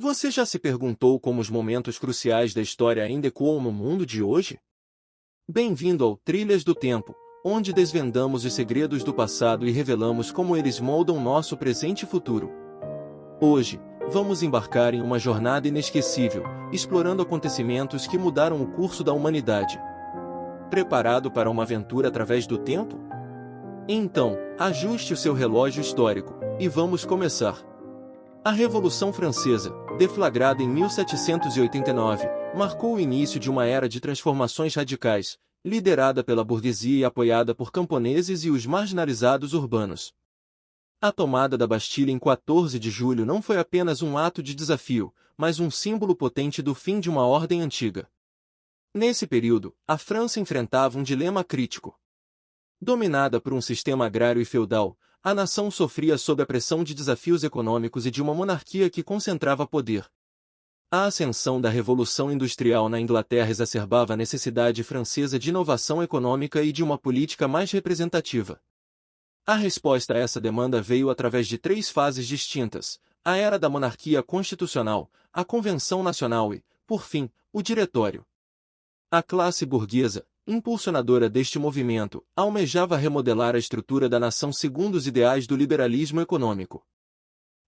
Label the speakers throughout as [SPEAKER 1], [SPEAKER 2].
[SPEAKER 1] Você já se perguntou como os momentos cruciais da história ainda ecoam no mundo de hoje? Bem-vindo ao Trilhas do Tempo, onde desvendamos os segredos do passado e revelamos como eles moldam nosso presente e futuro. Hoje, vamos embarcar em uma jornada inesquecível, explorando acontecimentos que mudaram o curso da humanidade. Preparado para uma aventura através do tempo? Então, ajuste o seu relógio histórico, e vamos começar. A Revolução Francesa, deflagrada em 1789, marcou o início de uma era de transformações radicais, liderada pela burguesia e apoiada por camponeses e os marginalizados urbanos. A tomada da Bastilha em 14 de julho não foi apenas um ato de desafio, mas um símbolo potente do fim de uma ordem antiga. Nesse período, a França enfrentava um dilema crítico. Dominada por um sistema agrário e feudal, a nação sofria sob a pressão de desafios econômicos e de uma monarquia que concentrava poder. A ascensão da Revolução Industrial na Inglaterra exacerbava a necessidade francesa de inovação econômica e de uma política mais representativa. A resposta a essa demanda veio através de três fases distintas: a era da monarquia constitucional, a Convenção Nacional e, por fim, o Diretório. A classe burguesa, impulsionadora deste movimento, almejava remodelar a estrutura da nação segundo os ideais do liberalismo econômico.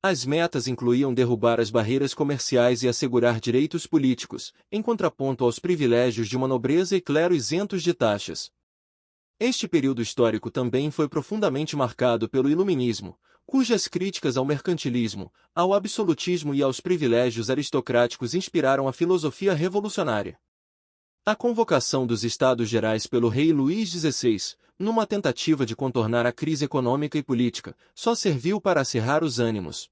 [SPEAKER 1] As metas incluíam derrubar as barreiras comerciais e assegurar direitos políticos, em contraponto aos privilégios de uma nobreza e clero isentos de taxas. Este período histórico também foi profundamente marcado pelo Iluminismo, cujas críticas ao mercantilismo, ao absolutismo e aos privilégios aristocráticos inspiraram a filosofia revolucionária. A convocação dos Estados Gerais pelo rei Luís XVI, numa tentativa de contornar a crise econômica e política, só serviu para acirrar os ânimos.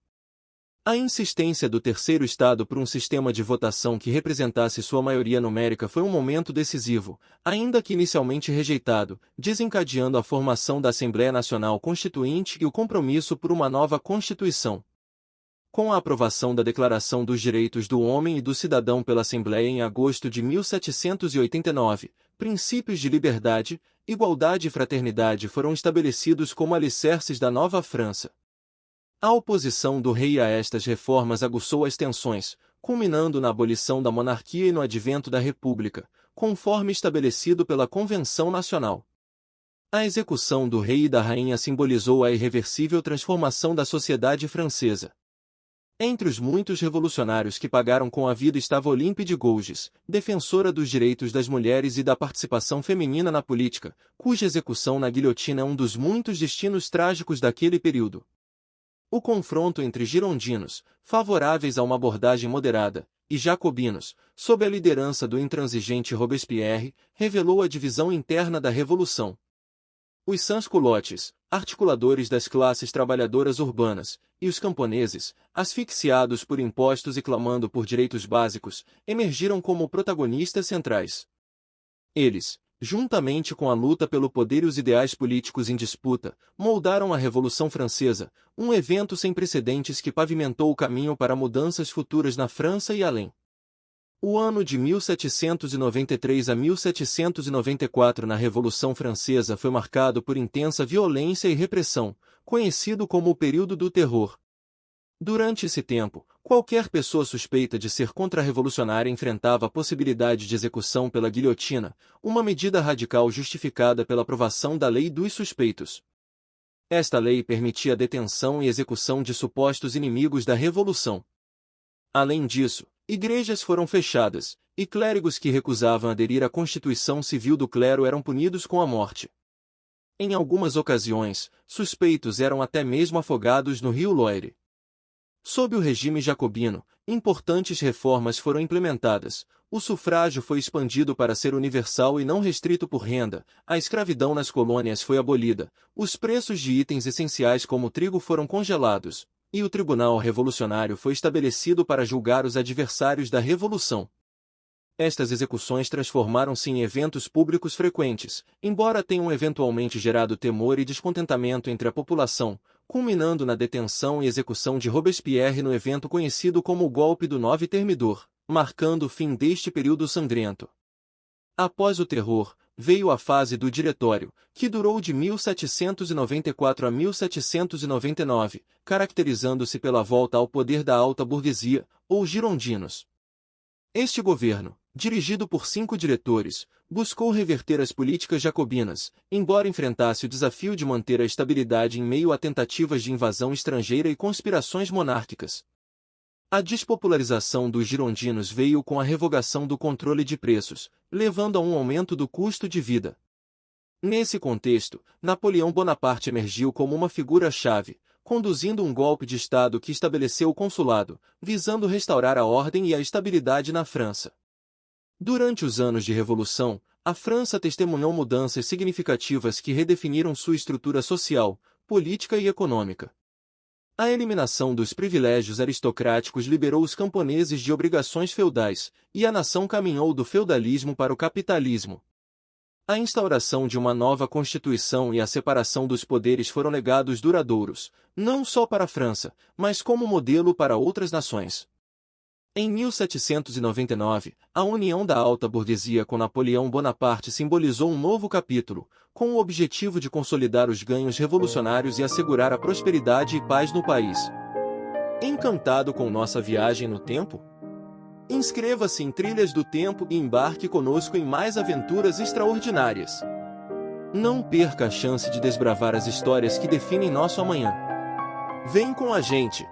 [SPEAKER 1] A insistência do Terceiro Estado por um sistema de votação que representasse sua maioria numérica foi um momento decisivo, ainda que inicialmente rejeitado, desencadeando a formação da Assembleia Nacional Constituinte e o compromisso por uma nova Constituição. Com a aprovação da Declaração dos Direitos do Homem e do Cidadão pela Assembleia em agosto de 1789, princípios de liberdade, igualdade e fraternidade foram estabelecidos como alicerces da nova França. A oposição do rei a estas reformas aguçou as tensões, culminando na abolição da monarquia e no advento da República, conforme estabelecido pela Convenção Nacional. A execução do rei e da rainha simbolizou a irreversível transformação da sociedade francesa. Entre os muitos revolucionários que pagaram com a vida estava Olympe de Gouges, defensora dos direitos das mulheres e da participação feminina na política, cuja execução na guilhotina é um dos muitos destinos trágicos daquele período. O confronto entre girondinos, favoráveis a uma abordagem moderada, e jacobinos, sob a liderança do intransigente Robespierre, revelou a divisão interna da Revolução. Os sans-culottes, articuladores das classes trabalhadoras urbanas, e os camponeses, asfixiados por impostos e clamando por direitos básicos, emergiram como protagonistas centrais. Eles, juntamente com a luta pelo poder e os ideais políticos em disputa, moldaram a Revolução Francesa, um evento sem precedentes que pavimentou o caminho para mudanças futuras na França e além. O ano de 1793 a 1794 na Revolução Francesa foi marcado por intensa violência e repressão, conhecido como o período do terror. Durante esse tempo, qualquer pessoa suspeita de ser contra-revolucionária enfrentava a possibilidade de execução pela guilhotina, uma medida radical justificada pela aprovação da Lei dos Suspeitos. Esta lei permitia a detenção e execução de supostos inimigos da Revolução. Além disso, igrejas foram fechadas, e clérigos que recusavam aderir à Constituição Civil do clero eram punidos com a morte. Em algumas ocasiões, suspeitos eram até mesmo afogados no rio Loire. Sob o regime jacobino, importantes reformas foram implementadas, o sufrágio foi expandido para ser universal e não restrito por renda, a escravidão nas colônias foi abolida, os preços de itens essenciais como trigo foram congelados, e o Tribunal Revolucionário foi estabelecido para julgar os adversários da Revolução. Estas execuções transformaram-se em eventos públicos frequentes, embora tenham eventualmente gerado temor e descontentamento entre a população, culminando na detenção e execução de Robespierre no evento conhecido como o Golpe do 9 Thermidor, marcando o fim deste período sangrento. Após o terror, veio a fase do Diretório, que durou de 1794 a 1799, caracterizando-se pela volta ao poder da alta burguesia, ou girondinos. Este governo, dirigido por 5 diretores, buscou reverter as políticas jacobinas, embora enfrentasse o desafio de manter a estabilidade em meio a tentativas de invasão estrangeira e conspirações monárquicas. A despopularização dos girondinos veio com a revogação do controle de preços, levando a um aumento do custo de vida. Nesse contexto, Napoleão Bonaparte emergiu como uma figura-chave, conduzindo um golpe de Estado que estabeleceu o consulado, visando restaurar a ordem e a estabilidade na França. Durante os anos de Revolução, a França testemunhou mudanças significativas que redefiniram sua estrutura social, política e econômica. A eliminação dos privilégios aristocráticos liberou os camponeses de obrigações feudais, e a nação caminhou do feudalismo para o capitalismo. A instauração de uma nova Constituição e a separação dos poderes foram legados duradouros, não só para a França, mas como modelo para outras nações. Em 1799, a união da alta burguesia com Napoleão Bonaparte simbolizou um novo capítulo, com o objetivo de consolidar os ganhos revolucionários e assegurar a prosperidade e paz no país. Encantado com nossa viagem no tempo? Inscreva-se em Trilhas do Tempo e embarque conosco em mais aventuras extraordinárias. Não perca a chance de desbravar as histórias que definem nosso amanhã. Vem com a gente!